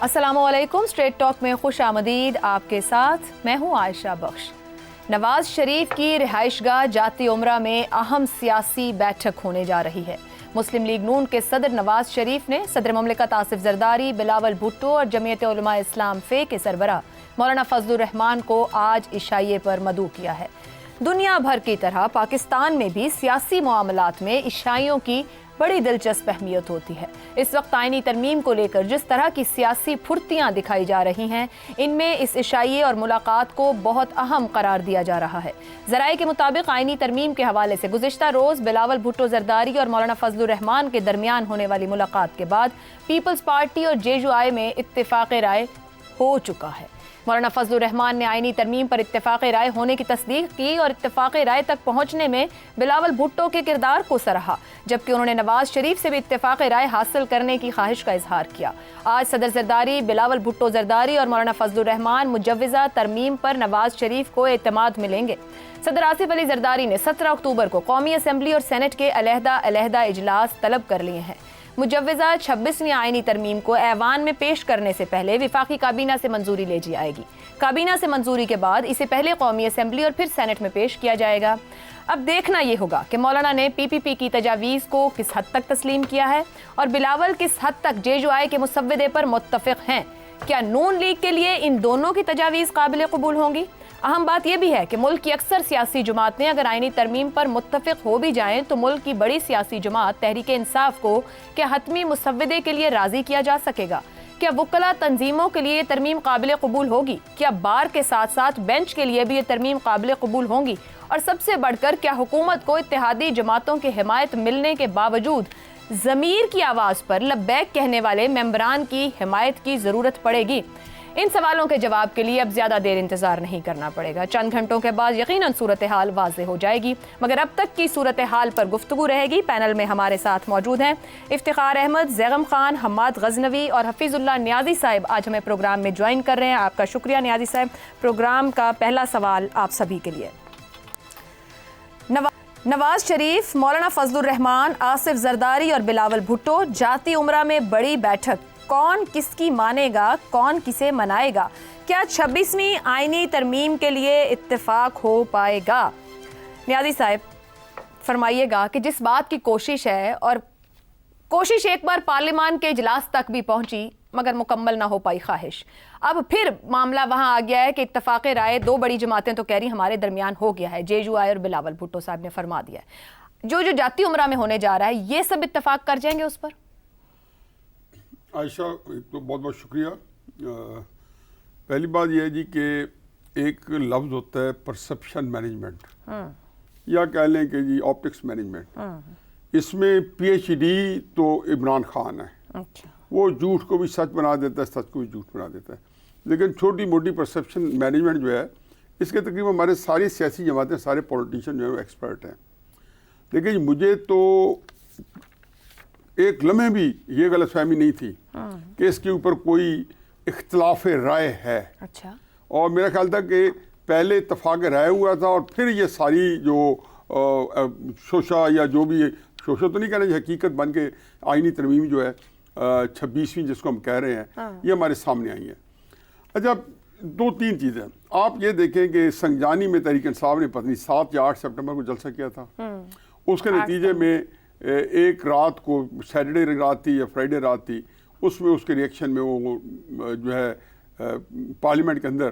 السلام علیکم، street talk میں خوش آمدید. آپ کے ساتھ میں ہوں عائشہ بخش. نواز شریف کی رہائش گاہ جاتی عمرہ میں اہم سیاسی بیٹھک ہونے جا رہی ہے. مسلم لیگ نون کے صدر نواز شریف نے صدر مملکت آصف زرداری، بلاول بھٹو اور جمعیت علماء اسلام فے کے سربراہ مولانا فضل الرحمان کو آج عشائیے پر مدعو کیا ہے. دنیا بھر کی طرح پاکستان میں بھی سیاسی معاملات میں عشائیوں کی بڑی دلچسپ اہمیت ہوتی ہے. اس وقت آئینی ترمیم کو لے کر جس طرح کی سیاسی پھرتیاں دکھائی جا رہی ہیں، ان میں اس عشائیے اور ملاقات کو بہت اہم قرار دیا جا رہا ہے. ذرائع کے مطابق آئینی ترمیم کے حوالے سے گزشتہ روز بلاول بھٹو زرداری اور مولانا فضل الرحمان کے درمیان ہونے والی ملاقات کے بعد پیپلز پارٹی اور جے یو آئی میں اتفاق رائے ہو چکا ہے. مولانا فضل الرحمان نے آئینی ترمیم پر اتفاق رائے ہونے کی تصدیق کی اور اتفاق رائے تک پہنچنے میں بلاول بھٹو کے کردار کو سراہا، جبکہ انہوں نے نواز شریف سے بھی اتفاق رائے حاصل کرنے کی خواہش کا اظہار کیا. آج صدر زرداری، بلاول بھٹو زرداری اور مولانا فضل الرحمان مجوزہ ترمیم پر نواز شریف کو اعتماد ملیں گے. صدر آصف علی زرداری نے 17 اکتوبر کو قومی اسمبلی اور سینٹ کے علیحدہ اجلاس طلب کر لیے ہیں. مجوزہ 26ویں آئینی ترمیم کو ایوان میں پیش کرنے سے پہلے وفاقی کابینہ سے منظوری لے جائے گی. کابینہ سے منظوری کے بعد اسے پہلے قومی اسمبلی اور پھر سینٹ میں پیش کیا جائے گا. اب دیکھنا یہ ہوگا کہ مولانا نے پی پی پی کی تجاویز کو کس حد تک تسلیم کیا ہے اور بلاول کس حد تک جے یو آئی کے مسودے پر متفق ہیں. کیا نون لیگ کے لیے ان دونوں کی تجاویز قابل قبول ہوں گی؟ اہم بات یہ بھی ہے کہ ملک کی اکثر سیاسی جماعتیں اگر آئینی ترمیم پر متفق ہو بھی جائیں تو ملک کی بڑی سیاسی جماعت تحریک انصاف کو کیا حتمی مسودے کے لیے راضی کیا جا سکے گا؟ کیا وکلاء تنظیموں کے لیے یہ ترمیم قابل قبول ہوگی؟ کیا بار کے ساتھ ساتھ بینچ کے لیے بھی یہ ترمیم قابل قبول ہوگی؟ اور سب سے بڑھ کر کیا حکومت کو اتحادی جماعتوں کی حمایت ملنے کے باوجود ضمیر کی آواز پر لبیک کہنے والے ممبران کی حمایت کی ضرورت پڑے گی؟ ان سوالوں کے جواب کے لیے اب زیادہ دیر انتظار نہیں کرنا پڑے گا. چند گھنٹوں کے بعد یقیناً صورتحال واضح ہو جائے گی، مگر اب تک کی صورتحال پر گفتگو رہے گی. پینل میں ہمارے ساتھ موجود ہیں افتخار احمد، زیغم خان، حماد غزنوی اور حفیظ اللہ نیازی صاحب. آج ہمیں پروگرام میں جوائن کر رہے ہیں. آپ کا شکریہ نیازی صاحب. پروگرام کا پہلا سوال آپ سبھی کے لیے. نواز شریف، مولانا فضل الرحمان، آصف زرداری اور بلاول بھٹو جاتی عمرہ میں بڑی بیٹھک. کون کس کی مانے گا، کون کسے منائے گا؟ کیا 26ویں آئینی ترمیم کے لیے اتفاق ہو پائے گا؟ نیازی صاحب فرمائیے گا کہ جس بات کی کوشش ہے اور کوشش ایک بار پارلیمان کے اجلاس تک بھی پہنچی مگر مکمل نہ ہو پائی خواہش، اب پھر معاملہ وہاں آ گیا ہے کہ اتفاق رائے دو بڑی جماعتیں تو کہہ رہی ہمارے درمیان ہو گیا ہے. جے یو آئی اور بلاول بھٹو صاحب نے فرما دیا ہے جو جاتی عمرہ میں ہونے جا رہا ہے، یہ سب اتفاق کر جائیں گے اس پر؟ عائشہ تو بہت بہت شکریہ. پہلی بات یہ ہے جی کہ ایک لفظ ہوتا ہے پرسپشن مینجمنٹ، یا کہہ لیں کہ جی آپٹکس مینجمنٹ. اس میں پی ایچ ڈی تو عمران خان ہے. وہ جھوٹ کو بھی سچ بنا دیتا ہے، سچ کو بھی جھوٹ بنا دیتا ہے. لیکن چھوٹی موٹی پرسپشن مینجمنٹ جو ہے اس کے تقریباً ہمارے ساری سیاسی جماعتیں، سارے پولیٹیشین جو ہے وہ ایکسپرٹ ہیں. لیکن مجھے تو ایک لمحے بھی یہ غلط فہمی نہیں تھی کہ اس کے اوپر کوئی اختلاف رائے ہے. اچھا. اور میرا خیال تھا کہ پہلے اتفاق رائے ہوا تھا اور پھر یہ ساری جو شوشہ یا جو بھی شوشہ تو نہیں کہنا، یہ حقیقت بن کے آئینی ترمیم جو ہے 26ویں جس کو ہم کہہ رہے ہیں یہ ہمارے سامنے آئی ہے. اچھا، دو تین چیزیں آپ یہ دیکھیں کہ سنجانی میں تحریک انصاف نے پتہ نہیں 7 یا 8 سپٹمبر کو جلسہ کیا تھا. اس کے نتیجے میں ایک رات کو سیٹرڈے رات تھی یا فرائیڈے رات تھی، اس میں اس کے ریئیکشن میں وہ جو ہے پارلیمنٹ کے اندر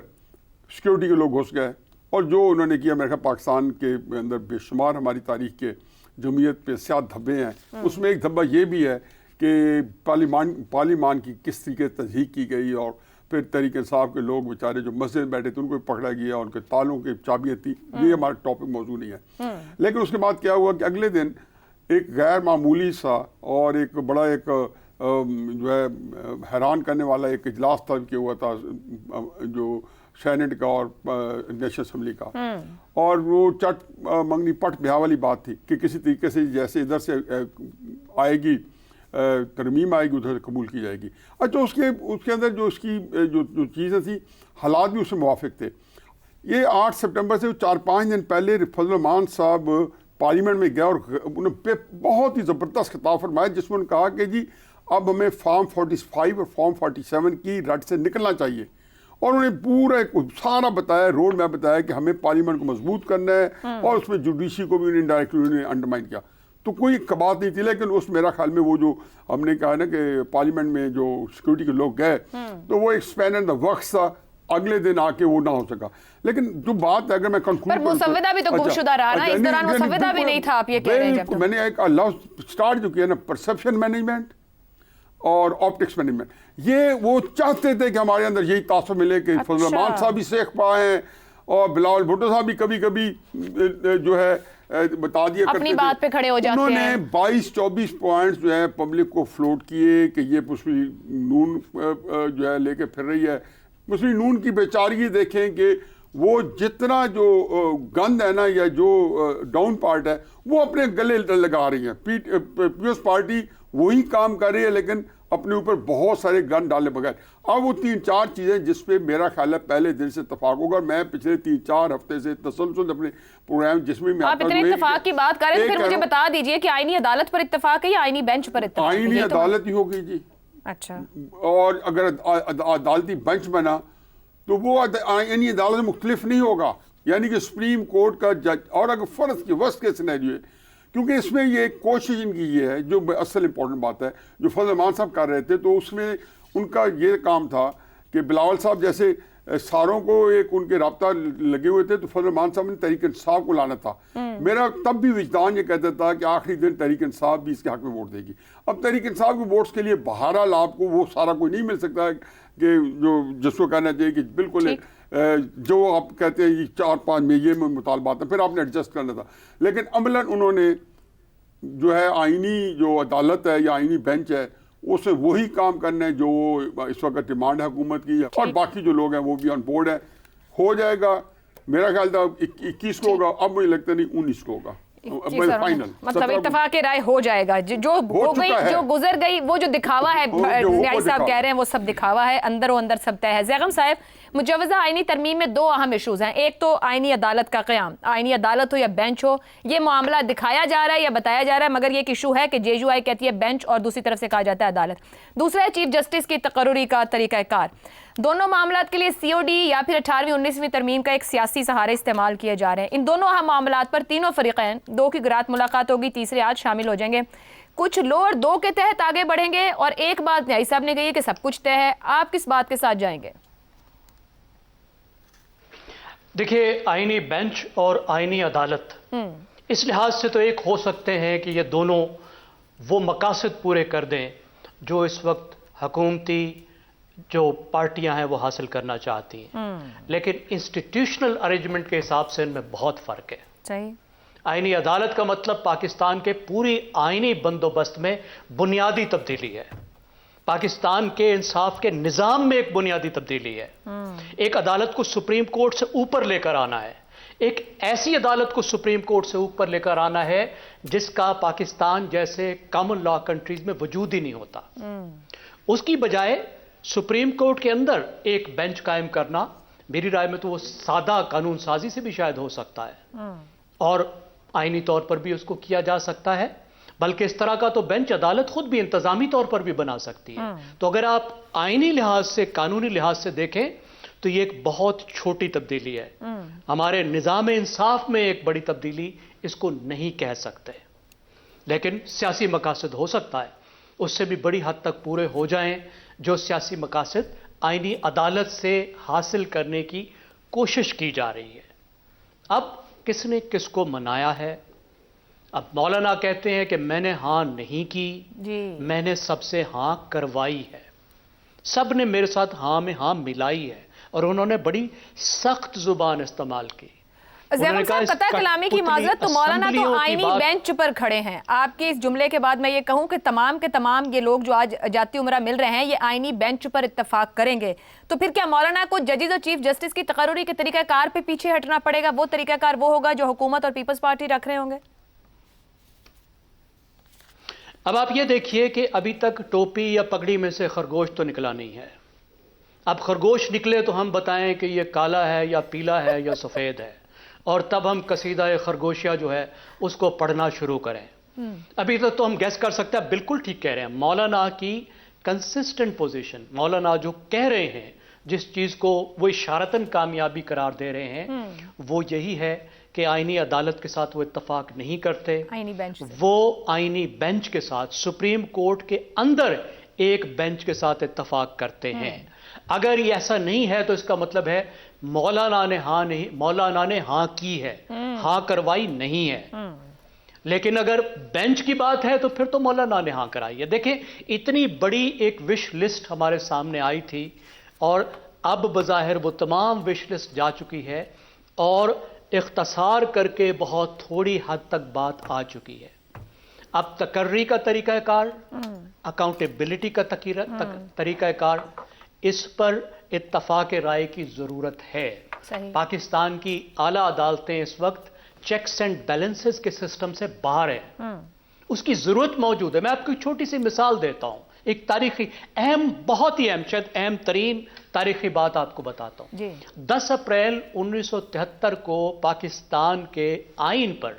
سیکیورٹی کے لوگ گھس گئے اور جو انہوں نے کیا، میرے خیال پاکستان کے اندر بے شمار ہماری تاریخ کے جمہوریت پہ سیاہ دھبے ہیں. اس میں ایک دھبا یہ بھی ہے کہ پارلیمان کی کس طریقے تضحیق کی گئی اور پھر تحریک انصاف کے لوگ بیچارے جو مسجد میں بیٹھے تھے ان کو پکڑا گیا، ان کے تالوں کی چابیاں تھیں. یہ ہمارا ٹاپک موضوع نہیں ہے. لیکن اس کے بعد کیا ہوا کہ اگلے دن ایک غیر معمولی سا اور ایک بڑا ایک جو ہے حیران کرنے والا ایک اجلاس طلب کیا ہوا تھا جو سینٹ کا اور نیشنل اسمبلی کا. اور وہ چٹ منگنی پٹ بہا والی بات تھی کہ کسی طریقے سے جیسے ادھر سے آئے گی ترمیم آئے گی ادھر سے قبول کی جائے گی. اچھا، اس کے اندر جو اس کی جو چیزیں تھیں، حالات بھی اس سے موافق تھے. یہ 8 سپٹمبر سے 4-5 دن پہلے فضل الرحمان صاحب پارلیمنٹ میں گیا اور انہوں نے بہت ہی زبردست خطاب فرمایا جس میں انہوں نے کہا کہ جی اب ہمیں فارم 45 اور فارم 47 کی رٹ سے نکلنا چاہیے. اور انہوں نے پورا سارا بتایا، روڈ میپ بتایا کہ ہمیں پارلیمنٹ کو مضبوط کرنا ہے، اور اس میں جوڈیشی کو بھی انڈائریکٹلی انڈرمائن کیا. تو کوئی بات نہیں تھی، لیکن اس میرا خیال میں وہ جو ہم نے کہا نا کہ پارلیمنٹ میں جو سیکورٹی کے لوگ گئے تو وہ ایک اسپین اینڈ دا وقت تھا، اگلے دن آ کے وہ نہ ہو سکا. لیکن جو بات ہے اگر میں کنکلوڈ پر مسودہ بھی تو گمشدہ رہا نا، اس دوران مسودہ بھی نہیں تھا، آپ یہ کہہ رہے ہیں. میں نے ایک اسٹارٹ جو کیا نا پرسپشن مینجمنٹ اور آپٹکس مینجمنٹ، یہ وہ چاہتے تھے کہ ہمارے اندر یہی تعصب ملے کہ فضل الرحمان صاحب بھی سیخ پا ہیں اور بلاول بھٹو صاحب بھی کبھی کبھی جو ہے بتا دیا کرتے اپنی بات پہ کھڑے ہو جاتے ہیں. انہوں نے 22-24 پوائنٹس جو ہے پبلک کو فلوٹ کیے کہ یہ مسلم نون جو ہے لے کے پھر رہی ہے. مسلم نون کی بیچارگی دیکھیں کہ وہ جتنا جو گند ہے نا یا جو ڈاؤن پارٹ ہے وہ اپنے گلے لگا رہی ہیں. پیپلز پارٹی وہی کام کر رہی ہے لیکن اپنے اوپر بہت سارے گن ڈالے بغیر. اب وہ 3-4 چیزیں جس پہ میرا خیال ہے پہلے دن سے اتفاق ہوگا. میں پچھلے 3-4 ہفتے سے تسلسل اپنے پروگرام جس میں آپ اتنے اتفاق کی بات کر رہے ہیں، پھر مجھے بتا دیجئے کہ آئینی عدالت پر اتفاق ہے یا آئینی بینچ پر اتفاق ہے؟ آئینی عدالت ہی ہوگی جی. اچھا، اور اگر عدالتی بینچ بنا تو وہ آئینی عدالت سے مختلف نہیں ہوگا، یعنی کہ سپریم کورٹ کا جج. اور اگر فرض کی وسط کے سینیریو ہے، کیونکہ اس میں یہ کوشش ان کی یہ ہے جو اصل امپورٹنٹ بات ہے جو فضل الرحمان صاحب کر رہے تھے، تو اس میں ان کا یہ کام تھا کہ بلاول صاحب جیسے ساروں کو ایک ان کے رابطہ لگے ہوئے تھے تو فضل الرحمان صاحب نے تحریک انصاف کو لانا تھا. میرا تب بھی وجدان یہ کہتا تھا کہ آخری دن تحریک انصاف بھی اس کے حق میں ووٹ دے گی. اب تحریک انصاف کے ووٹس کے لیے بہرحال آپ کو وہ سارا کوئی نہیں مل سکتا کہ جو جس کو کہنا چاہیے کہ بالکل جو آپ کہتے ہیں 4-5 میں یہ مطالبات ہیں، پھر آپ نے ایڈجسٹ کرنا تھا. لیکن عملاً انہوں نے جو ہے آئینی جو عدالت ہے یا آئینی بینچ ہے اس میں وہی کام کرنا ہے جو اس وقت ڈیمانڈ ہے حکومت کی، اور باقی جو لوگ ہیں وہ بھی آن بورڈ ہیں. ہو جائے گا، میرا خیال تھا 21 کو ہوگا، اب مجھے لگتا نہیں 19 کو ہوگا فائنل. مطلب اتفاق رائے ہو جائے گا، جو ہو گئی جو گزر گئی وہ جو دکھاوا ہے نیائی صاحب کہہ رہے ہیں وہ سب دکھاوا ہے، اندر و اندر سب طے ہے. زیغم صاحب، مجوزہ آئینی ترمیم میں 2 اہم ایشوز ہیں. ایک تو آئینی عدالت کا قیام، آئینی عدالت ہو یا بینچ ہو، یہ معاملہ دکھایا جا رہا ہے یا بتایا جا رہا ہے، مگر یہ ایک ایشو ہے کہ جے یو آئی کہتی ہے بینچ اور دوسری طرف سے کہا جاتا ہے عدالت. دوسرا ہے چیف جسٹس کی تقرری کا طریقہ کار. دونوں معاملات کے لیے سی او ڈی یا پھر 18ویں 19ویں ترمیم کا ایک سیاسی سہارے استعمال کیے جا رہے ہیں. ان دونوں اہم معاملات پر تینوں فریقین 2 کی رات ملاقات ہوگی، تیسرے آج شامل ہو جائیں گے. کچھ لوور 2 کے تحت آگے بڑھیں گے اور ایک بات نیائی صاحب نے کہی ہے کہ سب کچھ طے ہے. آپ کس بات کے ساتھ جائیں گے؟ دیکھیے، آئینی بینچ اور آئینی عدالت اس لحاظ سے تو ایک ہو سکتے ہیں کہ یہ دونوں وہ مقاصد پورے کر دیں جو اس وقت حکومتی جو پارٹیاں ہیں وہ حاصل کرنا چاہتی ہیں، لیکن انسٹیٹیوشنل ارینجمنٹ کے حساب سے ان میں بہت فرق ہے. صحیح. آئینی عدالت کا مطلب پاکستان کے پوری آئینی بندوبست میں بنیادی تبدیلی ہے، پاکستان کے انصاف کے نظام میں ایک بنیادی تبدیلی ہے. ایک عدالت کو سپریم کورٹ سے اوپر لے کر آنا ہے، ایک ایسی عدالت کو سپریم کورٹ سے اوپر لے کر آنا ہے جس کا پاکستان جیسے کامن لا کنٹریز میں وجود ہی نہیں ہوتا. اس کی بجائے سپریم کورٹ کے اندر ایک بینچ قائم کرنا میری رائے میں تو وہ سادہ قانون سازی سے بھی شاید ہو سکتا ہے، اور آئینی طور پر بھی اس کو کیا جا سکتا ہے. بلکہ اس طرح کا تو بینچ عدالت خود بھی انتظامی طور پر بھی بنا سکتی ہے. تو اگر آپ آئینی لحاظ سے، قانونی لحاظ سے دیکھیں تو یہ ایک بہت چھوٹی تبدیلی ہے. ہمارے نظام انصاف میں ایک بڑی تبدیلی اس کو نہیں کہہ سکتے، لیکن سیاسی مقاصد ہو سکتا ہے اس سے بھی بڑی حد تک پورے ہو جائیں جو سیاسی مقاصد آئینی عدالت سے حاصل کرنے کی کوشش کی جا رہی ہے. اب کس نے کس کو منایا ہے؟ اب مولانا کہتے ہیں کہ میں نے ہاں نہیں کی، میں نے سب سے ہاں کروائی ہے. سب نے میرے ساتھ ہاں میں ہاں ملائی ہے، اور انہوں نے بڑی سخت زبان استعمال کی. زیغم صاحب، قطع کلامی کی معذرت، تو مولانا تو آئینی بینچ پر کھڑے ہیں. آپ کے اس جملے کے بعد میں یہ کہوں کہ تمام کے تمام یہ لوگ جو آج جاتی عمرہ مل رہے ہیں یہ آئینی بینچ پر اتفاق کریں گے، تو پھر کیا مولانا کو ججز اور چیف جسٹس کی تقرری کے طریقہ کار پہ پیچھے ہٹنا پڑے گا؟ وہ طریقہ کار وہ ہوگا جو حکومت اور پیپلز پارٹی رکھ رہے ہوں گے؟ اب آپ یہ دیکھیے کہ ابھی تک ٹوپی یا پگڑی میں سے خرگوش تو نکلا نہیں ہے. اب خرگوش نکلے تو ہم بتائیں کہ یہ کالا ہے یا پیلا ہے یا سفید ہے، اور تب ہم قصیدہ خرگوشیہ جو ہے اس کو پڑھنا شروع کریں. ابھی تک تو ہم گیس کر سکتے ہیں. بالکل ٹھیک کہہ رہے ہیں مولانا کی کنسسٹنٹ پوزیشن. مولانا جو کہہ رہے ہیں, جس چیز کو وہ اشارتاً کامیابی قرار دے رہے ہیں, وہ یہی ہے کہ آئینی عدالت کے ساتھ وہ اتفاق نہیں کرتے. آئینی بینچ وہ آئینی بینچ کے ساتھ, سپریم کورٹ کے اندر ایک بینچ کے ساتھ اتفاق کرتے ہیں. اگر یہ ایسا نہیں ہے تو اس کا مطلب ہے مولانا نے ہاں کی ہے, ہاں کروائی نہیں ہے. لیکن اگر بینچ کی بات ہے تو پھر تو مولانا نے ہاں کرائی ہے. دیکھیں اتنی بڑی ایک وش لسٹ ہمارے سامنے آئی تھی, اور اب بظاہر وہ تمام وش لسٹ جا چکی ہے, اور اختصار کر کے بہت تھوڑی حد تک بات آ چکی ہے. اب تقرری کا طریقہ کار, اکاؤنٹیبلٹی کا طریقہ کار, اس پر اتفاق رائے کی ضرورت ہے. صحیح. پاکستان کی اعلیٰ عدالتیں اس وقت چیکس اینڈ بیلنسز کے سسٹم سے باہر ہیں. اس کی ضرورت موجود ہے. میں آپ کو ایک چھوٹی سی مثال دیتا ہوں, ایک تاریخی بہت ہی اہم, شاید اہم ترین تاریخی بات آپ کو بتاتا ہوں. جی. 10 اپریل 1973 کو پاکستان کے آئین پر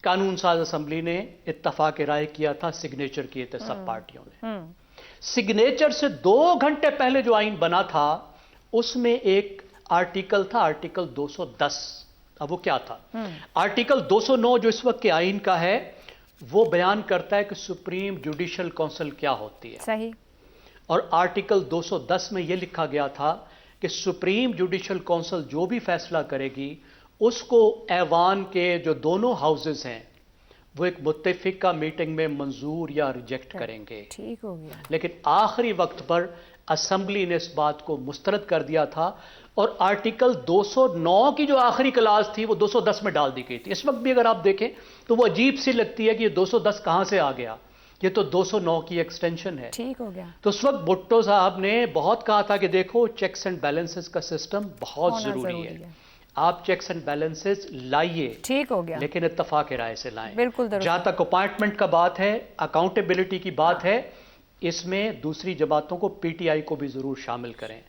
قانون ساز اسمبلی نے اتفاق رائے کیا تھا, سگنیچر کیے تھے سب پارٹیوں نے. سگنیچر سے 2 گھنٹے پہلے جو آئین بنا تھا اس میں ایک آرٹیکل تھا, آرٹیکل 210. اب وہ کیا تھا؟ آرٹیکل 209 جو اس وقت کے آئین کا ہے وہ بیان کرتا ہے کہ سپریم جوڈیشل کونسل کیا ہوتی ہے. صحیح. اور آرٹیکل 210 میں یہ لکھا گیا تھا کہ سپریم جوڈیشل کونسل جو بھی فیصلہ کرے گی اس کو ایوان کے جو دونوں ہاؤسز ہیں وہ ایک متفقہ میٹنگ میں منظور یا ریجیکٹ کریں گے. ٹھیک ہو گیا. لیکن آخری وقت پر اسمبلی نے اس بات کو مسترد کر دیا تھا, اور آرٹیکل 209 کی جو آخری کلاس تھی وہ 210 میں ڈال دی گئی تھی. اس وقت بھی اگر آپ دیکھیں تو وہ عجیب سی لگتی ہے کہ یہ 210 کہاں سے آ گیا, یہ تو 209 کی ایکسٹینشن ہے. ٹھیک ہو گیا. تو اس وقت بھٹو صاحب نے بہت کہا تھا کہ دیکھو چیکس اینڈ بیلنسز کا سسٹم بہت ضروری ہے, آپ چیکس اینڈ بیلنسز لائیے. ٹھیک ہو گیا. لیکن اتفاق رائے سے لائیں. بالکل درست. جہاں تک اپائنٹمنٹ کا بات ہے, اکاؤنٹیبلٹی کی بات ہے, اس میں دوسری جماعتوں کو پی ٹی آئی کو بھی ضرور شامل کریں.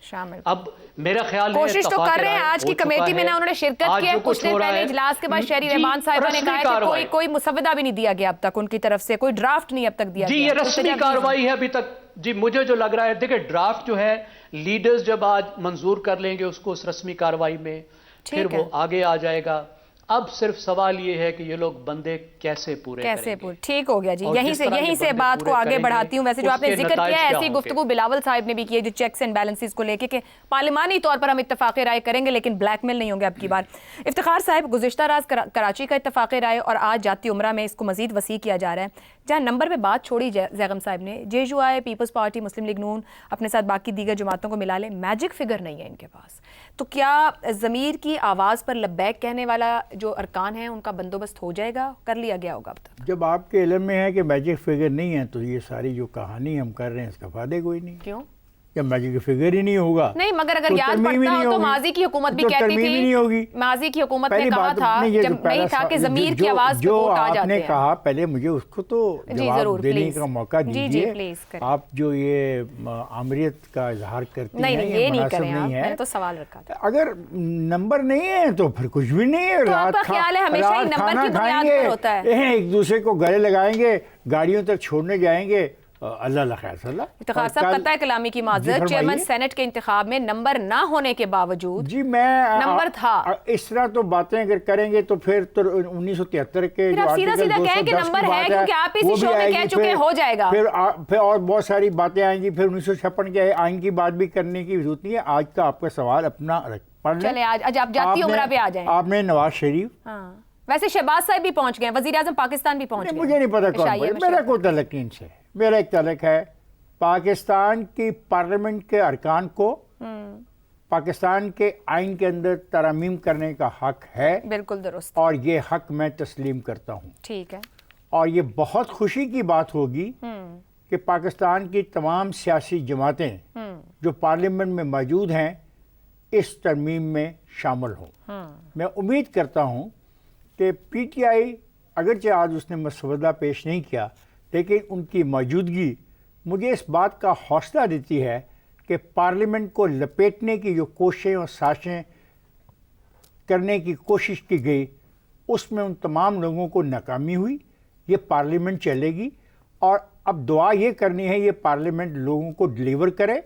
اب میرا خیال ہے کوشش تو کر رہے ہیں. آج کی کمیٹی میں انہوں نے شرکت کی ہے. کچھ دن پہلے اجلاس کے بعد شہری رحمان صاحبہ نے کہا کہ کوئی مسودہ بھی نہیں دیا گیا اب تک ان کی طرف سے, کوئی ڈرافٹ نہیں اب تک دیا گیا. جی یہ رسمی کارروائی ہے ابھی تک. جی مجھے جو لگ رہا ہے, دیکھیں ڈرافٹ جو ہے لیڈرز جب آج منظور کر لیں گے اس کو اس رسمی کارروائی میں, پھر وہ آگے آ جائے گا. اب صرف سوال یہ ہے کہ یہ لوگ بندے کیسے پورے کریں گے. ٹھیک ہو گیا جی. یہیں سے بات کو آگے بڑھاتی ہوں. ویسے جو آپ نے ذکر کیا ہے ایسی گفتگو بلاول صاحب نے بھی کی ہے جو چیکس اینڈ بیلنسز کو لے کے کہ پارلیمانی طور پر ہم اتفاق رائے کریں گے لیکن بلیک میل نہیں ہوں گے اب کی بار. افتخار صاحب, گزشتہ راز کراچی کا اتفاق رائے اور آج جاتی عمرہ میں اس کو مزید وسیع کیا جا رہا ہے. جہاں نمبر پہ بات چھوڑی زیغم صاحب نے, J U I, Peoples Party, Muslim League نون اپنے ساتھ باقی دیگر جماعتوں کو ملا لیں, میجک فگر نہیں ہے ان کے پاس. تو کیا ضمیر کی آواز پر لبیک کہنے والا جو ارکان ہیں ان کا بندوبست ہو جائے گا, کر لیا گیا ہوگا اب تک؟ جب آپ کے علم میں ہے کہ میجک فگر نہیں ہے تو یہ ساری جو کہانی ہم کر رہے ہیں اس کا فائدہ کوئی نہیں. کیوں؟ جب میجک فگر ہی نہیں ہوگا نہیں, مگر اگر یاد پڑتا ہو تو ماضی کی حکومت بھی کہتی تھی, ماضی کی حکومت نے کہا تھا جب نہیں تھا کہ ضمیر کی آواز پہ ووٹ آ جاتے ہیں. جو آپ نے کہا پہلے مجھے اس کو تو جواب دینے کا موقع دیجیے. آپ جو یہ آمریت کا اظہار کرتی ہیں یہ مناسب نہیں ہے. میں نے تو سوال رکھا تھا. اگر نمبر نہیں ہے تو پھر کچھ بھی نہیں ہے. آپ کا خیال ہے ہمیشہ ہی نمبر کی بنیاد پر ہوتا ہے. ایک دوسرے کو گلے لگائیں گے, گاڑیوں تک چھوڑنے جائیں گے. اللہ خیر صلی. افتخار صاحب قطع کلامی کی معذرت, چیئرمین سینٹ کے انتخاب میں نمبر نہ ہونے کے باوجود جی میں نمبر تھا. اس طرح تو باتیں اگر کریں گے تو پھر 1973 کے جو سیدھا سیدھا کہیں کہ نمبر ہے کیونکہ آپ اسی شو میں کہہ چکے ہو جائے گا. پھر اور بہت ساری باتیں آئیں گی. پھر 1956 کے آئین کی بات بھی کرنے کی ضرورت نہیں ہے. آج کا آپ کا سوال اپنا پڑھ لیں. چلیں آج آپ جاتی عمرہ پہ آ جائیں. آپ نے نواز شریف, ہاں ویسے شہباز صاحب بھی پہنچ گئے, وزیر اعظم پاکستان بھی پہنچ گئے. مجھے نہیں پتا کون, میرا کوئی تعلق نہیں ان سے. میرا ایک تعلق ہے پاکستان کی پارلیمنٹ کے ارکان کو پاکستان کے آئین کے اندر ترامیم کرنے کا حق ہے. بالکل درست. اور یہ حق میں تسلیم کرتا ہوں. ٹھیک ہے. اور یہ بہت خوشی کی بات ہوگی کہ پاکستان کی تمام سیاسی جماعتیں جو پارلیمنٹ میں موجود ہیں اس ترمیم میں شامل ہوں. میں امید کرتا ہوں کہ پی ٹی آئی اگرچہ آج اس نے مسودہ پیش نہیں کیا لیکن ان کی موجودگی مجھے اس بات کا حوصلہ دیتی ہے کہ پارلیمنٹ کو لپیٹنے کی جو کوششیں اور سازشیں کرنے کی کوشش کی گئی اس میں ان تمام لوگوں کو ناکامی ہوئی. یہ پارلیمنٹ چلے گی، اور اب دعا یہ کرنی ہے یہ پارلیمنٹ لوگوں کو ڈلیور کرے،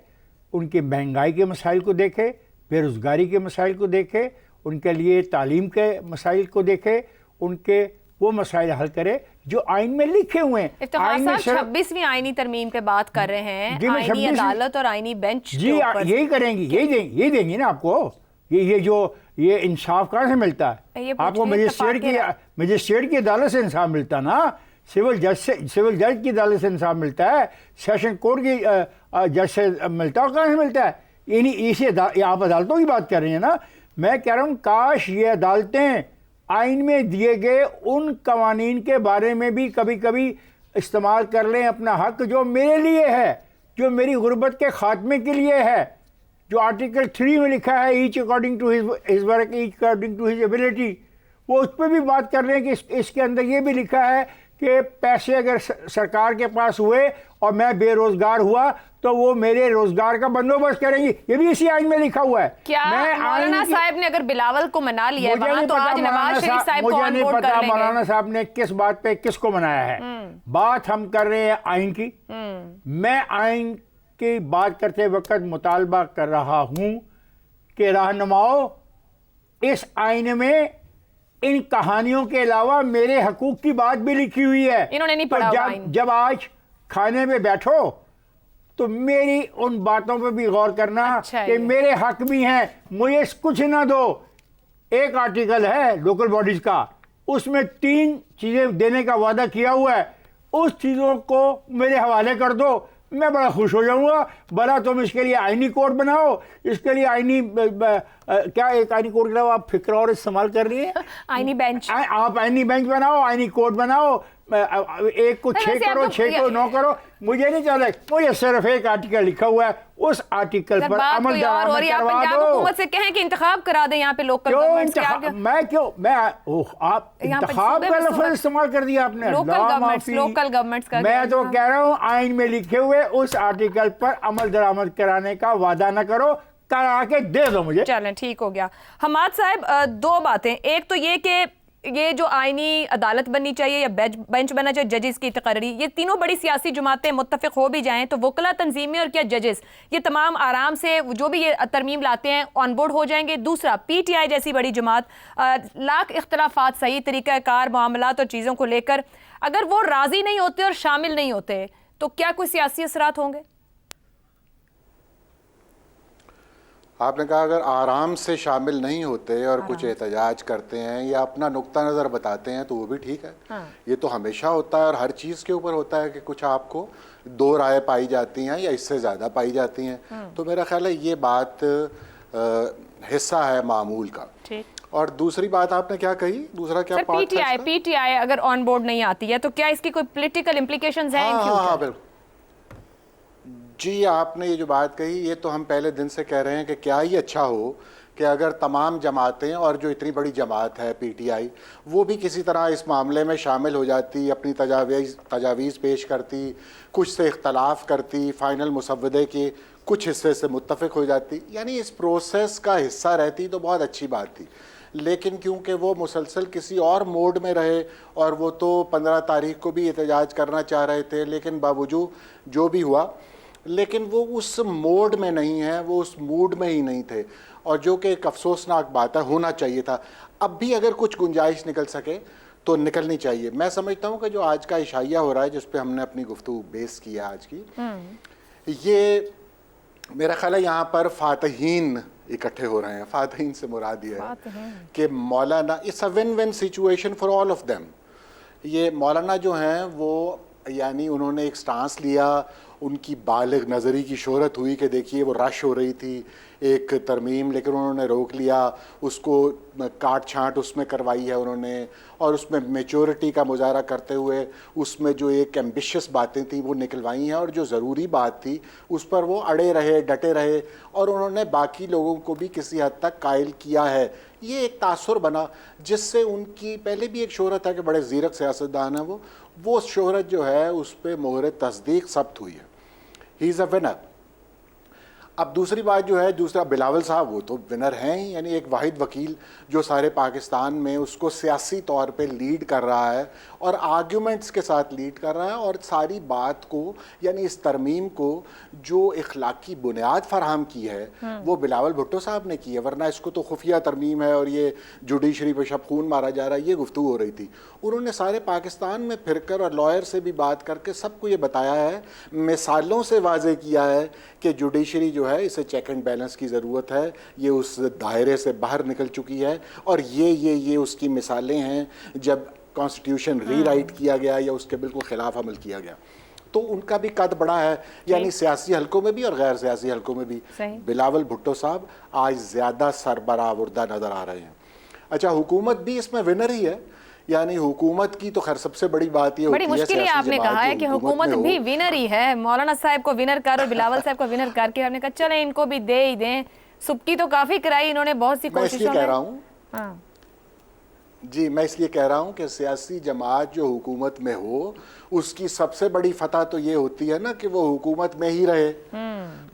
ان کے مہنگائی کے مسائل کو دیکھے، بے روزگاری کے مسائل کو دیکھے، ان کے لیے تعلیم کے مسائل کو دیکھے، ان کے وہ مسائل حل کرے جو آئین میں لکھے ہوئے ہیں۔ افتخار صاحب 26ویں آئینی ترمیم پہ بات کر رہے ہیں، آئینی عدالت اور آئینی بینچ جی یہی کریں گی، یہی دیں گی نا آپ کو، یہ انصاف کہاں سے ملتا ہے آپ کو؟ مجسٹریٹ کی عدالت سے انصاف ملتا نا، سول جج کی عدالت سے انصاف ملتا ہے، سیشن کورٹ کی جج سے ملتا ہے، کہاں سے ملتا ہے؟ یعنی اسی آپ عدالتوں کی بات کر رہی ہیں نا، میں کہہ رہا ہوں کاش یہ عدالتیں آئین میں دیے گئے ان قوانین کے بارے میں بھی کبھی کبھی استعمال کر لیں اپنا حق، جو میرے لیے ہے، جو میری غربت کے خاتمے کے لیے ہے، جو آرٹیکل 3 میں لکھا ہے each according to his work, each according to his ability, وہ اس پہ بھی بات کر رہے ہیں کہ اس کے اندر یہ بھی لکھا ہے کہ پیسے اگر سرکار کے پاس ہوئے اور میں بے روزگار ہوا تو وہ میرے روزگار کا بندوبست کریں گی، یہ بھی اسی آئین میں لکھا ہوا ہے۔ کیا مولانا صاحب نے اگر بلاول کو منا لیا ہے وہاں تو آج نواز شریف صاحب کو آن بورڈ کر لیں گے؟ مولانا صاحب نے کس بات پہ کس کو منایا ہے؟ بات ہم کر رہے ہیں آئین کی، میں آئین کی بات کرتے وقت مطالبہ کر رہا ہوں کہ رہنماؤں اس آئین میں ان کہانیوں کے علاوہ میرے حقوق کی بات بھی لکھی ہوئی ہے۔ انہوں نے نہیں پڑھا آئین۔ جب آج کھانے میں بیٹھو تو میری ان باتوں پہ بھی غور کرنا کہ میرے حق بھی ہیں، مجھے کچھ نہ دو۔ ایک آرٹیکل ہے لوکل باڈیز کا، اس میں 3 چیزیں دینے کا وعدہ کیا ہوا ہے، اس چیزوں کو میرے حوالے کر دو، میں بڑا خوش ہو جاؤں گا۔ بھلا تم اس کے لیے آئینی کوڈ بناؤ، اس کے لیے آئینی کیا ایک آئینی کوڈ کے علاوہ آپ فکر اور استعمال کر رہی ہیں؟ آئینی بینچ، آپ آئینی بینچ بناؤ، آئینی کوڈ بناؤ، 1 کو 6 کرو، 6 کو 9 کرو، مجھے نہیں چاہتا، مجھے صرف ایک آرٹیکل لکھا ہوا ہے، اس آرٹیکل پر عمل درآمد کروا دو۔ حکومت سے کہیں کہ انتخاب کرا دیں یہاں پہ لوکل آپ انتخاب کا لفظ استعمال کر دیا آپ نے، لوکل گورنمنٹس کا۔ میں تو کہہ رہا ہوں آئین میں لکھے ہوئے اس آرٹیکل پر عمل درآمد کرانے کا وعدہ نہ کرو، کرا کے دے دو مجھے۔ چلیں ٹھیک ہو گیا۔ حماد صاحب 2 باتیں، ایک تو یہ کہ یہ جو آئینی عدالت بننی چاہیے یا بینچ بننا چاہیے ججز کی تقرری، یہ تینوں بڑی سیاسی جماعتیں متفق ہو بھی جائیں تو وکلا تنظیمیں اور کیا ججز یہ تمام آرام سے جو بھی یہ ترمیم لاتے ہیں آن بورڈ ہو جائیں گے؟ دوسرا پی ٹی آئی جیسی بڑی جماعت، لاکھ اختلافات صحیح طریقہ کار معاملات اور چیزوں کو لے کر، اگر وہ راضی نہیں ہوتے اور شامل نہیں ہوتے تو کیا کوئی سیاسی اثرات ہوں گے؟ آپ نے کہا اگر آرام سے شامل نہیں ہوتے اور کچھ احتجاج کرتے ہیں یا اپنا نقطہ نظر بتاتے ہیں تو وہ بھی ٹھیک ہے، یہ تو ہمیشہ ہوتا ہے اور ہر چیز کے اوپر ہوتا ہے کہ کچھ آپ کو 2 رائے پائی جاتی ہیں یا اس سے زیادہ پائی جاتی ہیں، تو میرا خیال ہے یہ بات حصہ ہے معمول کا۔ اور دوسری بات آپ نے کیا کہی؟ دوسرا کیا پارٹ تھا؟ پی ٹی آئی اگر آن بورڈ نہیں آتی ہے تو کیا اس کی کوئی پولیٹیکل امپلیکیشنز ہیں؟ ہاں بالکل جی، آپ نے یہ جو بات کہی یہ تو ہم پہلے دن سے کہہ رہے ہیں کہ کیا ہی اچھا ہو کہ اگر تمام جماعتیں اور جو اتنی بڑی جماعت ہے پی ٹی آئی وہ بھی کسی طرح اس معاملے میں شامل ہو جاتی، اپنی تجاویز پیش کرتی، کچھ سے اختلاف کرتی، فائنل مسودے کے کچھ حصے سے متفق ہو جاتی، یعنی اس پروسیس کا حصہ رہتی تو بہت اچھی بات تھی۔ لیکن کیونکہ وہ مسلسل کسی اور موڈ میں رہے اور وہ تو 15 تاریخ کو بھی احتجاج کرنا چاہ رہے تھے، لیکن باوجود جو بھی ہوا لیکن وہ اس موڈ میں نہیں ہے، وہ اس موڈ میں ہی نہیں تھے، اور جو کہ ایک افسوسناک بات ہے، ہونا چاہیے تھا۔ اب بھی اگر کچھ گنجائش نکل سکے تو نکلنی چاہیے۔ میں سمجھتا ہوں کہ جو آج کا عشائیہ ہو رہا ہے جس پہ ہم نے اپنی گفتگو بیس کی ہے آج کی، یہ میرا خیال ہے یہاں پر فاتحین اکٹھے ہو رہے ہیں۔ فاتحین سے مراد یہ ہے کہ مولانا it's a win win situation for all of them. یہ مولانا جو ہیں وہ یعنی انہوں نے ایک سٹانس لیا، ان کی بالغ نظری کی شہرت ہوئی کہ دیکھیے وہ رش ہو رہی تھی ایک ترمیم، لیکن انہوں نے روک لیا، اس کو کاٹ چھانٹ اس میں کروائی ہے انہوں نے، اور اس میں میچورٹی کا مظاہرہ کرتے ہوئے اس میں جو ایک ایمبیشس باتیں تھیں وہ نکلوائی ہیں، اور جو ضروری بات تھی اس پر وہ اڑے رہے، ڈٹے رہے، اور انہوں نے باقی لوگوں کو بھی کسی حد تک قائل کیا ہے۔ یہ ایک تاثر بنا جس سے ان کی پہلے بھی ایک شہرت ہے کہ بڑے زیرک سیاستدان ہیں، وہ شہرت جو ہے اس پہ مہر تصدیق ثبت ہوئی ہے۔ ہی از اے ونر۔ اب دوسری بات جو ہے, دوسرا بلاول صاحب وہ تو ونر ہیں ہی, یعنی ایک واحد وکیل جو سارے پاکستان میں اس کو سیاسی طور پہ لیڈ کر رہا ہے اور آرگیومنٹس کے ساتھ لیڈ کر رہا ہے, اور ساری بات کو یعنی اس ترمیم کو جو اخلاقی بنیاد فراہم کی ہے وہ بلاول بھٹو صاحب نے کی ہے, ورنہ اس کو تو خفیہ ترمیم ہے اور یہ جوڈیشری پہ شب خون مارا جا رہا ہے, یہ گفتگو ہو رہی تھی. انہوں نے سارے پاکستان میں پھر کر اور لائر سے بھی بات کر کے سب کو یہ بتایا ہے, مثالوں سے واضح کیا ہے کہ جوڈیشری جو ہے اسے چیک اینڈ بیلنس کی ضرورت ہے, یہ اس دائرے سے باہر نکل چکی ہے, اور یہ اس کی مثالیں ہیں جب کانسٹیٹیوشن ری رائٹ کیا گیا یا اس کے بالکل خلاف عمل کیا گیا. تو ان کا بھی قد بڑا ہے, یعنی سیاسی حلقوں میں بھی اور غیر سیاسی حلقوں میں بھی. بلاول بھٹو صاحب آج زیادہ سربراہوردہ نظر آ رہے ہیں. اچھا, حکومت بھی اس میں ونر ہی ہے, یعنی حکومت کی تو خیر سب سے بڑی بات یہ ہوتی ہے, بڑی مشکل ہے, آپ نے کہا ہے کہ حکومت بھی ونر ہی ہے. مولانا صاحب کو ونر کر اور بلاول صاحب کو ونر کر کے ہم نے کہا چلیں ان کو بھی دے ہی دیں. سبکی تو کافی کرائی انہوں نے بہت سی کوششوں میں. جی میں اس لیے کہہ رہا ہوں کہ سیاسی جماعت جو حکومت میں ہو اس کی سب سے بڑی فتح تو یہ ہوتی ہے نا کہ وہ حکومت میں ہی رہے.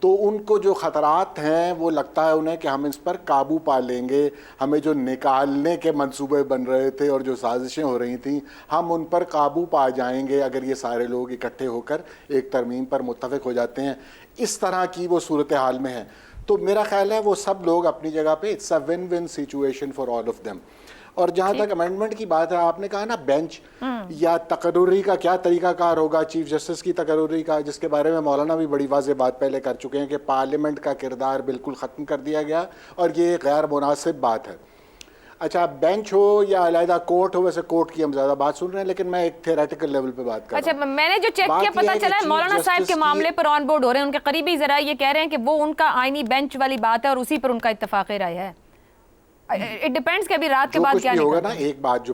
تو ان کو جو خطرات ہیں وہ لگتا ہے انہیں کہ ہم اس پر قابو پا لیں گے, ہمیں جو نکالنے کے منصوبے بن رہے تھے اور جو سازشیں ہو رہی تھیں ہم ان پر قابو پا جائیں گے اگر یہ سارے لوگ اکٹھے ہو کر ایک ترمیم پر متفق ہو جاتے ہیں. اس طرح کی وہ صورتحال میں ہے. تو میرا خیال ہے وہ سب لوگ اپنی جگہ پہ it's a win win situation for all of them. اور جہاں تک امینڈمنٹ کی بات ہے, آپ نے کہا نا بینچ یا تقرری کا کیا طریقہ کار ہوگا, چیف جسٹس کی تقرری کا, جس کے بارے میں مولانا بھی بڑی واضح بات پہلے کر چکے ہیں کہ پارلیمنٹ کا کردار بالکل ختم کر دیا گیا اور یہ غیر مناسب بات ہے. اچھا, بینچ ہو یا علیحدہ کورٹ ہو, ویسے کورٹ کی ہم زیادہ بات سن رہے ہیں لیکن میں ایک تھیوریٹیکل لیول پہ بات کر رہا ہوں. اچھا, میں نے جو چیک کیا پتہ چلا ہے مولانا صاحب کے معاملے پر آن بورڈ ہو رہے ہیں, ان کے قریبی ذرائع یہ کہہ رہے ہیں کہ وہ ان کا آئینی بینچ والی بات ہے اور اسی پر ان کا اتفاق رائے ہے. اٹ ڈیپینڈز کہ ابھی رات کے بعد کیا ہوگا نا. ایک بات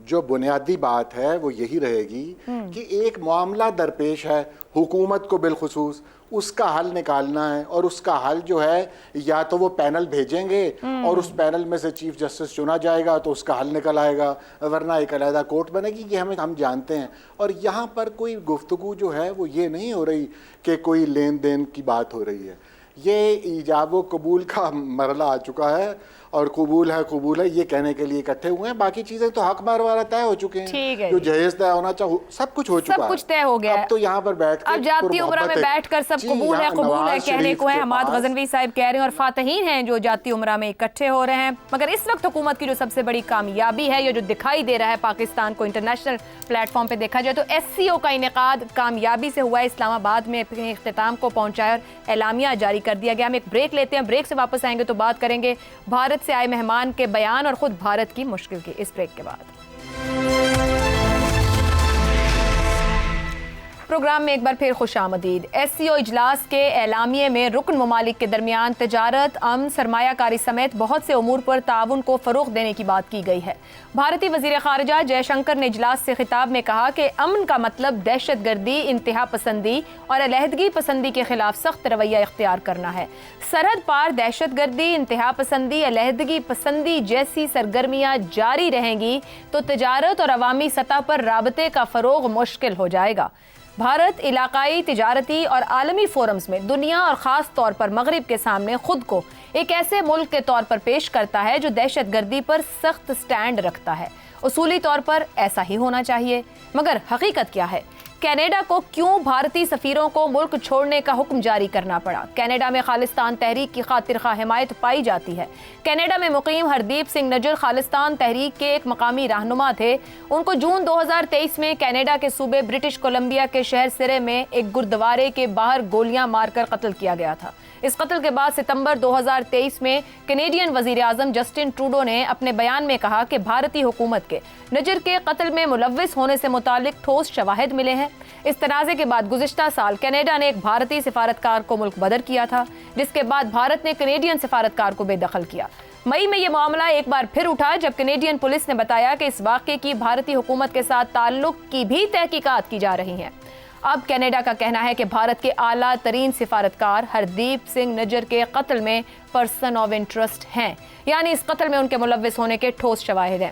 جو بنیادی بات ہے وہ یہی رہے گی کہ ایک معاملہ درپیش ہے حکومت کو بالخصوص, اس کا حل نکالنا ہے, اور اس کا حل جو ہے یا تو وہ پینل بھیجیں گے اور اس پینل میں سے چیف جسٹس چنا جائے گا تو اس کا حل نکل آئے گا, ورنہ ایک علیحدہ کورٹ بنے گی. یہ ہم جانتے ہیں. اور یہاں پر کوئی گفتگو جو ہے وہ یہ نہیں ہو رہی کہ کوئی لین دین کی بات ہو رہی ہے. یہ ایجاب و قبول کا مرحلہ آ چکا ہے اور قبول ہے یہ کہنے کے لیے اکٹھے ہوئے ہیں. باقی چیزیں تو حق بار وارہ طے ہو چکے ہیں, جو جہیز طے ہونا چاہیے سب کچھ ہو چکا ہے, سب کچھ طے ہو گیا ہے. اب تو یہاں پر بیٹھ کے اب جاتی عمرہ میں بیٹھ کر سب قبول ہے کہنے کو ہے. حماد غزنوی صاحب کہہ رہے ہیں اور فاتحین ہیں جو جاتی عمرہ میں اکٹھے ہو رہے ہیں. مگر اس وقت حکومت کی جو سب سے بڑی کامیابی ہے, یہ جو دکھائی دے رہا ہے پاکستان کو انٹرنیشنل پلیٹ فارم پہ دیکھا جائے تو SCO کا انعقاد کامیابی سے ہوا ہے, اسلام آباد میں اپنے اختتام کو پہنچایا اور اعلامیہ جاری کر دیا گیا. ہم ایک بریک لیتے ہیں, بریک سے واپس آئیں گے تو بات کریں گے بھارت سے آئے مہمان کے بیان اور خود بھارت کی مشکل کی. اس بریک کے بعد پروگرام میں ایک بار پھر خوش آمدید. SCO اجلاس کے اعلامیے میں رکن ممالک کے درمیان تجارت, امن, سرمایہ کاری سمیت بہت سے امور پر تعاون کو فروغ دینے کی بات کی گئی ہے. بھارتی وزیر خارجہ جے شنکر نے اجلاس سے خطاب میں کہا کہ امن کا مطلب دہشت گردی, انتہا پسندی اور علیحدگی پسندی کے خلاف سخت رویہ اختیار کرنا ہے. سرحد پار دہشت گردی, انتہا پسندی, علیحدگی پسندی جیسی سرگرمیاں جاری رہیں گی تو تجارت اور عوامی سطح پر رابطے کا فروغ مشکل ہو جائے گا. بھارت علاقائی, تجارتی اور عالمی فورمز میں دنیا اور خاص طور پر مغرب کے سامنے خود کو ایک ایسے ملک کے طور پر پیش کرتا ہے جو دہشت گردی پر سخت سٹینڈ رکھتا ہے. اصولی طور پر ایسا ہی ہونا چاہیے, مگر حقیقت کیا ہے؟ کینیڈا کو کیوں بھارتی سفیروں کو ملک چھوڑنے کا حکم جاری کرنا پڑا؟ کینیڈا میں خالصتان تحریک کی خاطر خواہ حمایت پائی جاتی ہے. کینیڈا میں مقیم ہردیپ سنگھ نجر خالصتان تحریک کے ایک مقامی رہنما تھے. ان کو جون 2023 میں کینیڈا کے صوبے برٹش کولمبیا کے شہر سرے میں ایک گردوارے کے باہر گولیاں مار کر قتل کیا گیا تھا. اس قتل کے بعد ستمبر 2023 میں کینیڈین وزیر اعظم جسٹن ٹروڈو نے اپنے بیان میں کہا کہ بھارتی حکومت کے نجر کے قتل میں ملوث ہونے سے متعلق ٹھوس شواہد ملے ہیں. اس تنازع کے بعد گزشتہ سال کینیڈا نے ایک بھارتی سفارتکار کو ملک بدر کیا تھا, جس کے بعد بھارت نے کینیڈین سفارتکار کو بے دخل کیا. مئی میں یہ معاملہ ایک بار پھر اٹھا جب کینیڈین پولیس نے بتایا کہ اس واقعے کی بھارتی حکومت کے ساتھ تعلق کی بھی تحقیقات کی جا رہی ہیں. اب کینیڈا کا کہنا ہے کہ بھارت کے اعلیٰ ترین سفارتکار ہردیپ سنگھ نجر کے قتل میں پرسن آف انٹرسٹ ہیں, یعنی اس قتل میں ان کے ملوث ہونے کے ٹھوس شواہد ہیں.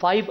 5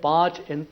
5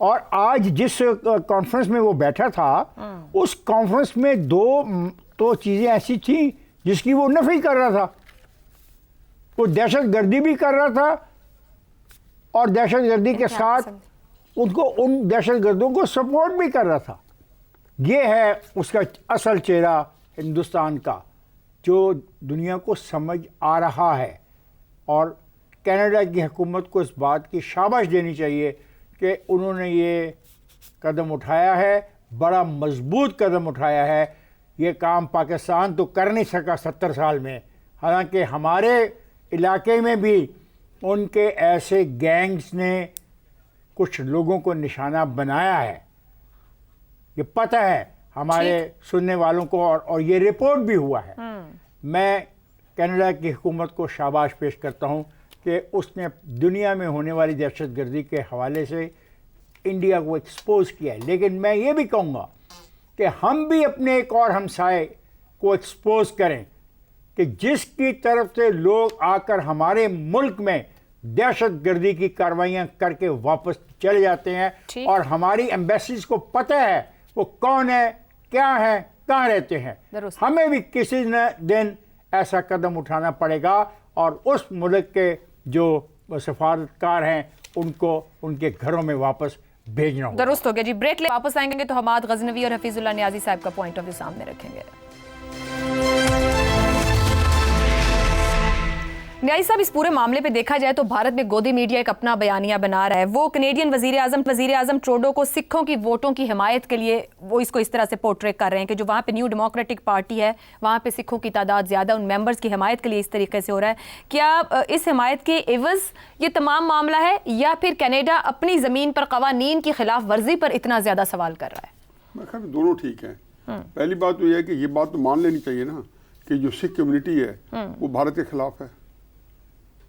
اور آج جس کانفرنس میں وہ بیٹھا تھا اس کانفرنس میں دو تو چیزیں ایسی تھیں جس کی وہ نفی کر رہا تھا. وہ دہشت گردی بھی کر رہا تھا اور دہشت گردی کے ساتھ ان دہشت گردوں کو سپورٹ بھی کر رہا تھا. یہ ہے اس کا اصل چہرہ ہندوستان کا جو دنیا کو سمجھ آ رہا ہے. اور کینیڈا کی حکومت کو اس بات کی شاباش دینی چاہیے کہ انہوں نے یہ قدم اٹھایا ہے, بڑا مضبوط قدم اٹھایا ہے. یہ کام پاکستان تو کر نہیں سکا 70 سال میں, حالانکہ ہمارے علاقے میں بھی ان کے ایسے گینگز نے کچھ لوگوں کو نشانہ بنایا ہے. یہ پتہ ہے ہمارے سننے والوں کو, اور یہ رپورٹ بھی ہوا ہے. میں کینیڈا کی حکومت کو شاباش پیش کرتا ہوں کہ اس نے دنیا میں ہونے والی دہشت گردی کے حوالے سے انڈیا کو ایکسپوز کیا ہے. لیکن میں یہ بھی کہوں گا کہ ہم بھی اپنے ایک اور ہمسائے کو ایکسپوز کریں کہ جس کی طرف سے لوگ آ کر ہمارے ملک میں دہشت گردی کی کاروائیاں کر کے واپس چلے جاتے ہیں, اور ہماری ایمبیسیز کو پتہ ہے وہ کون ہے, کیا ہے, کہاں رہتے ہیں. ہمیں بھی کسی دن ایسا قدم اٹھانا پڑے گا اور اس ملک کے جو سفارتکار ہیں ان کو ان کے گھروں میں واپس بھیجنا ہوگا. درست ہو گیا جی. بریک لے واپس آئیں گے تو حماد غزنوی اور حفیظ اللہ نیازی صاحب کا پوائنٹ آف ویو سامنے رکھیں گے. نیازی صاحب, اس پورے معاملے پہ دیکھا جائے تو بھارت میں گودی میڈیا ایک اپنا بیانیہ بنا رہا ہے. وہ کینیڈین وزیر اعظم ٹروڈو کو سکھوں کی ووٹوں کی حمایت کے لیے وہ اس کو اس طرح سے پورٹریٹ کر رہے ہیں کہ جو وہاں پہ نیو ڈیموکریٹک پارٹی ہے وہاں پہ سکھوں کی تعداد زیادہ, ان ممبرز کی حمایت کے لیے اس طریقے سے ہو رہا ہے. کیا اس حمایت کے عوض یہ تمام معاملہ ہے, یا پھر کینیڈا اپنی زمین پر قوانین کی خلاف ورزی پر اتنا زیادہ سوال کر رہا ہے؟ میں خیال دونوں ٹھیک ہیں. پہلی بات تو یہ ہے کہ یہ بات تو مان لینی چاہیے نا کہ جو سکھ کمیونٹی ہے وہ بھارت کے خلاف ہے.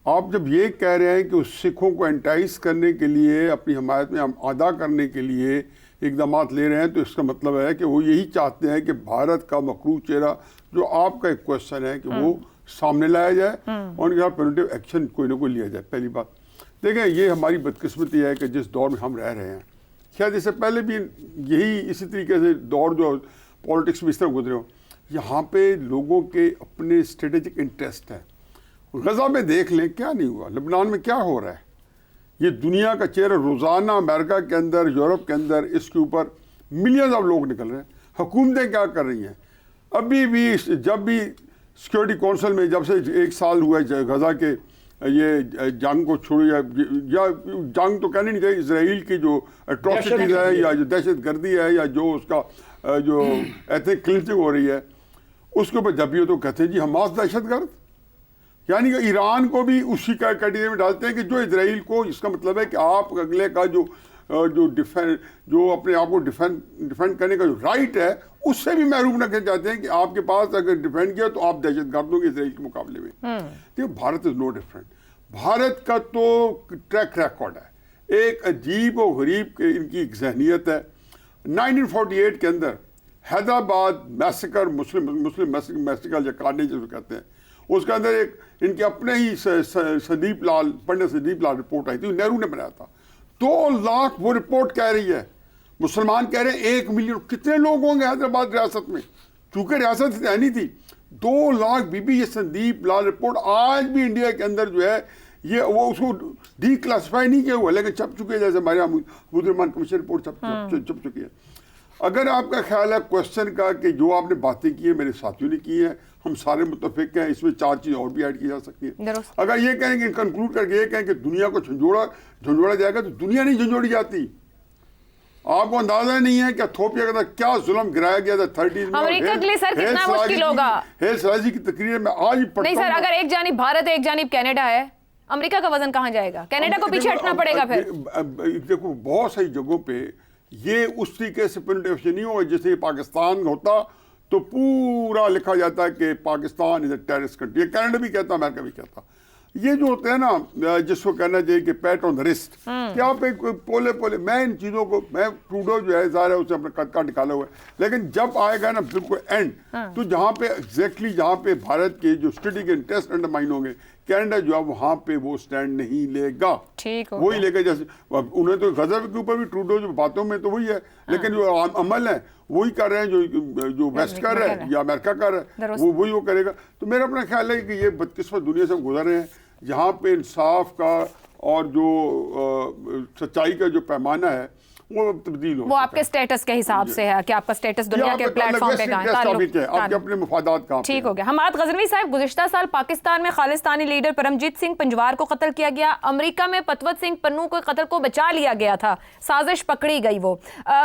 آپ جب یہ کہہ رہے ہیں کہ اس سکھوں کو انٹائز کرنے کے لیے, اپنی حمایت میں ادا کرنے کے لیے اقدامات لے رہے ہیں, تو اس کا مطلب ہے کہ وہ یہی چاہتے ہیں کہ بھارت کا مخلوق چہرہ جو آپ کا ایک کوشچن ہے کہ وہ سامنے لایا جائے اور ان کے خلاف پریونٹیو ایکشن کوئی نہ کوئی لیا جائے. پہلی بات دیکھیں, یہ ہماری بدقسمتی ہے کہ جس دور میں ہم رہ رہے ہیں, شاید اس سے پہلے بھی یہی اسی طریقے سے دور جو پالیٹکس میں اس طرح گزرے ہو, یہاں پہ لوگوں کے اپنے اسٹریٹجک انٹرسٹ ہے. غزہ میں دیکھ لیں کیا نہیں ہوا, لبنان میں کیا ہو رہا ہے. یہ دنیا کا چہرہ روزانہ امریکہ کے اندر, یورپ کے اندر اس کے اوپر ملینز آف لوگ نکل رہے ہیں. حکومتیں کیا کر رہی ہیں؟ ابھی بھی جب بھی سیکورٹی کونسل میں جب سے 1 سال ہوا ہے غزہ کے یہ جنگ کو چھوڑی, یا جنگ تو کہنے نہیں چاہیے, اسرائیل کی جو اٹراسٹیز ہے یا جو دہشت گردی ہے یا جو اس کا جو ایتھنک کلینزنگ ہو رہی ہے, اس کے اوپر جب بھی ہو تو کہتے ہیں جی حماس دہشت گرد. یعنی کہ ایران کو بھی اسی کیٹیگری میں ڈالتے ہیں کہ جو اسرائیل کو, اس کا مطلب ہے کہ آپ اگلے کا جو اپنے آپ کو ڈیفینڈ کرنے کا جو رائٹ ہے اس سے بھی محروم رکھنا چاہتے ہیں کہ آپ کے پاس اگر ڈیفینڈ کیا تو آپ دہشت گردوں کے اسرائیل کے مقابلے میں. دیکھیں بھارت از نو ڈفرینٹ. بھارت کا تو ٹریک ریکارڈ ہے, ایک عجیب و غریب ان کی ایک ذہنیت ہے. 1948 کے اندر حیدرآباد میسیکر, مسلم میسیکر یا کارنیج جس کو کہتے ہیں, اس کے اندر ایک ان کے اپنے ہی پنڈت سدیپ لال رپورٹ آئی تھی, نہرو نے بنایا تھا. 2 لاکھ وہ رپورٹ کہہ رہی ہے, مسلمان کہہ رہے ہیں 1 ملین. کتنے لوگ ہوں گے حیدرآباد ریاست میں, چونکہ ریاست نہیں تھی. 2 لاکھ یہ سندیپ لال رپورٹ آج بھی انڈیا کے اندر جو ہے یہ وہ اس کو ڈی کلاسیفائی نہیں کیا ہوا, لیکن چھپ چکے, جیسے ہمارے یہاں حدود الرحمان کمیشن رپورٹ چھپ چکی ہے. اگر آپ کا خیال ہے کوشچن کا کہ جو آپ نے باتیں کی ہیں میرے ساتھیوں نے کی ہیں, ہم سارے متفق ہیں, اس میں 4 چیز اور بھی ایڈ کی جا سکتی ہیں. اگر یہ کہیں کہ کنکلوڈ کر کے یہ کہیں کہ دنیا کو جھنجھوڑا جائے گا, تو دنیا نہیں جھنجھوڑی جاتی. آپ کو اندازہ نہیں ہے کہ ایتھوپیا کا کیا ظلم گرایا گیا تھا 30s میں. امریکہ کے لیے سر کتنا مشکل ہوگا. ہیل سراجی کی تقریر میں آج پڑھتا ہوں. نہیں سر, اگر ایک جانب بھارت ہے ایک جانب کینیڈا ہے, امریکہ کا وزن کہاں جائے گا؟ کینیڈا کو پیچھے ہٹنا پڑے گا. پھر دیکھو بہت ساری جگہوں پہ یہ اس طریقے سے پرنٹیشن نہیں ہوگا جیسے پاکستان ہوتا تو پورا لکھا جاتا ہے کہ پاکستان از اے ٹیررسٹ کنٹری. یہ کینیڈا بھی کہتا, امریکہ بھی کہتا. یہ جو ہوتا ہے نا جس کو کہنا چاہیے کہ پیٹ آن دا رسٹ کہ آپ ایک پولے پولے، میں ان چیزوں کو، میں ٹروڈو جو ہے ظاہر ہے اسے اپنے قد کا نکالا ہوا ہے، لیکن جب آئے گا نا بالکل اینڈ، تو جہاں پہ ایگزیکٹلی جہاں پہ بھارت کے جو اسٹریٹجک انٹرسٹ انڈرمائن ہوں گے، کینیڈا جو ہے وہاں پہ وہ سٹینڈ نہیں لے گا، وہی لے گا. جیسے انہیں تو غزب کے اوپر بھی ٹروڈو جو باتوں میں تو وہی ہے، لیکن جو عمل ہے وہی کر رہے ہیں جو ویسٹ کر رہا ہے یا امریکہ کر رہا ہے وہی وہ کرے گا. تو میرا اپنا خیال ہے کہ یہ بدقسمت دنیا سے ہم گزر رہے ہیں جہاں پہ انصاف کا اور جو سچائی کا جو پیمانہ ہے وہ تبدیل ہو. وہ آپ کے سٹیٹس کے حساب سے ہے کہ آپ کا سٹیٹس دنیا کے پلیٹ فارم پہ کہاں ہے، آپ کے اپنے مفادات کہاں. ٹھیک ہو گیا. حماد غزنوی صاحب، گزشتہ سال پاکستان میں خالصتانی لیڈر پرمجیت سنگھ پنجوار کو قتل کیا گیا، امریکہ میں پتوت سنگھ پنو کو قتل کو بچا لیا گیا تھا، سازش پکڑی گئی. وہ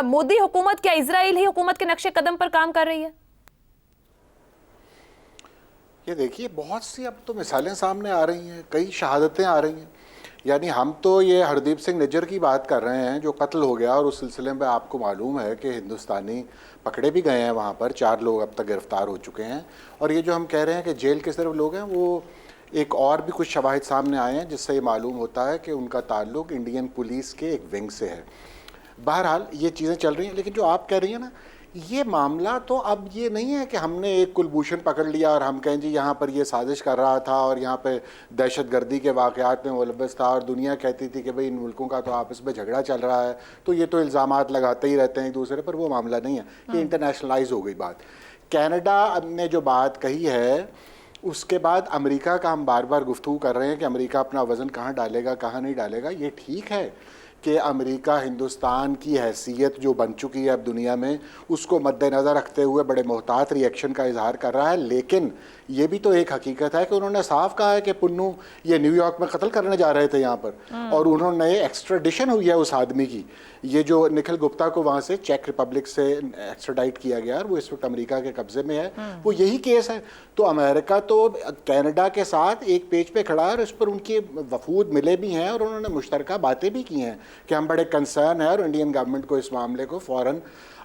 مودی حکومت کیا اسرائیل ہی حکومت کے نقش قدم پر کام کر رہی ہے؟ یہ دیکھیے بہت سی اب تو مثالیں سامنے آ رہی ہیں، کئی شہادتیں آ رہی ہیں. یعنی ہم تو یہ ہردیپ سنگھ نجر کی بات کر رہے ہیں جو قتل ہو گیا، اور اس سلسلے میں آپ کو معلوم ہے کہ ہندوستانی پکڑے بھی گئے ہیں وہاں پر، 4 لوگ اب تک گرفتار ہو چکے ہیں. اور یہ جو ہم کہہ رہے ہیں کہ جیل کے صرف لوگ ہیں، وہ ایک اور بھی کچھ شواہد سامنے آئے ہیں جس سے یہ معلوم ہوتا ہے کہ ان کا تعلق انڈین پولیس کے ایک ونگ سے ہے. بہرحال یہ چیزیں چل رہی ہیں، لیکن جو آپ کہہ رہی ہیں نا، یہ معاملہ تو اب یہ نہیں ہے کہ ہم نے ایک کلبھوشن پکڑ لیا اور ہم کہیں جی یہاں پر یہ سازش کر رہا تھا اور یہاں پہ دہشت گردی کے واقعات میں ملوث تھا، اور دنیا کہتی تھی کہ بھئی ان ملکوں کا تو آپس میں جھگڑا چل رہا ہے تو یہ تو الزامات لگاتے ہی رہتے ہیں ایک دوسرے پر. وہ معاملہ نہیں ہے، یہ انٹرنیشنلائز ہو گئی بات. کینیڈا نے جو بات کہی ہے اس کے بعد امریکہ کا ہم بار بار گفتگو کر رہے ہیں کہ امریکہ اپنا وزن کہاں ڈالے گا کہاں نہیں ڈالے گا. یہ ٹھیک ہے کہ امریکہ ہندوستان کی حیثیت جو بن چکی ہے اب دنیا میں اس کو مد نظر رکھتے ہوئے بڑے محتاط ری ایکشن کا اظہار کر رہا ہے، لیکن یہ بھی تو ایک حقیقت ہے کہ انہوں نے صاف کہا ہے کہ پنو یہ نیو یارک میں قتل کرنے جا رہے تھے یہاں پر، اور انہوں نے ایکسٹریڈیشن ہوئی ہے اس آدمی کی، یہ جو نکھل گپتا کو وہاں سے چیک ریپبلک سے ایکسٹریڈائٹ کیا گیا اور وہ اس وقت امریکہ کے قبضے میں ہے، وہ یہی کیس ہے. تو امریکہ تو کینیڈا کے ساتھ ایک پیج پہ کھڑا ہے اور اس پر ان کے وفود ملے بھی ہیں اور انہوں نے مشترکہ باتیں بھی کی ہیں کہ ہم بڑے کنسرن ہیں اور انڈین گورنمنٹ کو اس معاملے کو فوراً.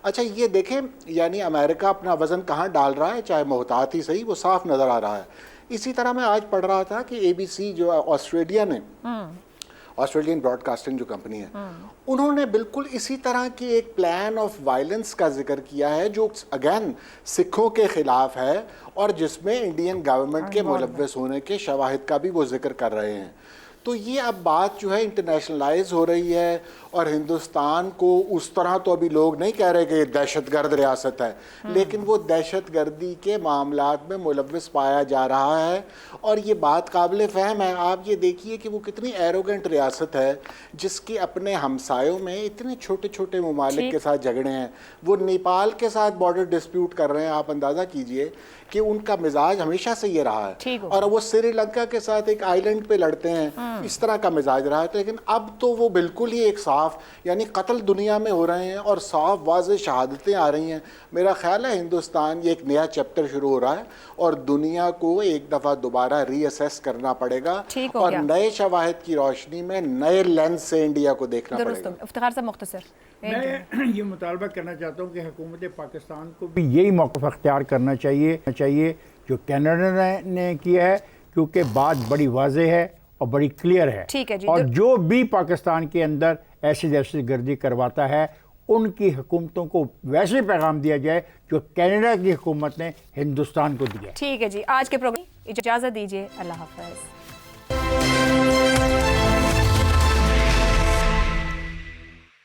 اچھا یہ دیکھیں یعنی امریکہ اپنا وزن کہاں ڈال رہا ہے، چاہے محتاط ہی صحیح، وہ صاف نظر آ رہا ہے. اسی طرح میں آج پڑھ رہا تھا کہ ABC جو آسٹریلیا نے، آسٹریلین براڈ کاسٹنگ جو کمپنی ہے، انہوں نے بالکل اسی طرح کی ایک پلان آف وائلنس کا ذکر کیا ہے جو اگین سکھوں کے خلاف ہے اور جس میں انڈین گورنمنٹ کے ملوث ہونے کے شواہد کا بھی وہ ذکر کر رہے ہیں. تو یہ اب بات جو ہے انٹرنیشنلائز ہو رہی ہے اور ہندوستان کو اس طرح تو ابھی لوگ نہیں کہہ رہے کہ دہشت گرد ریاست ہے، لیکن وہ دہشت گردی کے معاملات میں ملوث پایا جا رہا ہے اور یہ بات قابل فہم ہے. آپ یہ دیکھیے کہ وہ کتنی ایروگنٹ ریاست ہے جس کی اپنے ہمسایوں میں اتنے چھوٹے چھوٹے ممالک کے ساتھ جھگڑے ہیں. وہ نیپال کے ساتھ بارڈر ڈسپیوٹ کر رہے ہیں، آپ اندازہ کیجئے کہ ان کا مزاج ہمیشہ سے یہ رہا ہے، اور وہ سری لنکا کے ساتھ ایک آئی لینڈ پہ لڑتے ہیں، اس طرح کا مزاج رہا ہے. لیکن اب تو وہ بالکل ہی ایک صاف، یعنی قتل دنیا میں ہو رہے ہیں اور صاف واضح شہادتیں آ رہی ہیں. میرا خیال ہے ہندوستان یہ ایک نیا چیپٹر شروع ہو رہا ہے اور دنیا کو ایک دفعہ دوبارہ ری اسیس کرنا پڑے گا اور نئے شواہد کی روشنی میں نئے لینس سے انڈیا کو دیکھنا پڑے گا. افتخار صاحب مختصر میں یہ مطالبہ کرنا چاہتا ہوں کہ حکومت پاکستان کو بھی یہی موقف اختیار کرنا چاہیے جو کینیڈا نے کیا ہے، کیونکہ بات بڑی واضح ہے اور بڑی کلیئر ہے. اور جو بھی پاکستان کے اندر ایسی دہشت گردی کرواتا ہے ان کی حکومتوں کو ویسے پیغام دیا جائے جو کینیڈا کی حکومت نے ہندوستان کو دیا. ٹھیک ہے جی، آج کے پروگرام اجازت دیجیے، اللہ حافظ.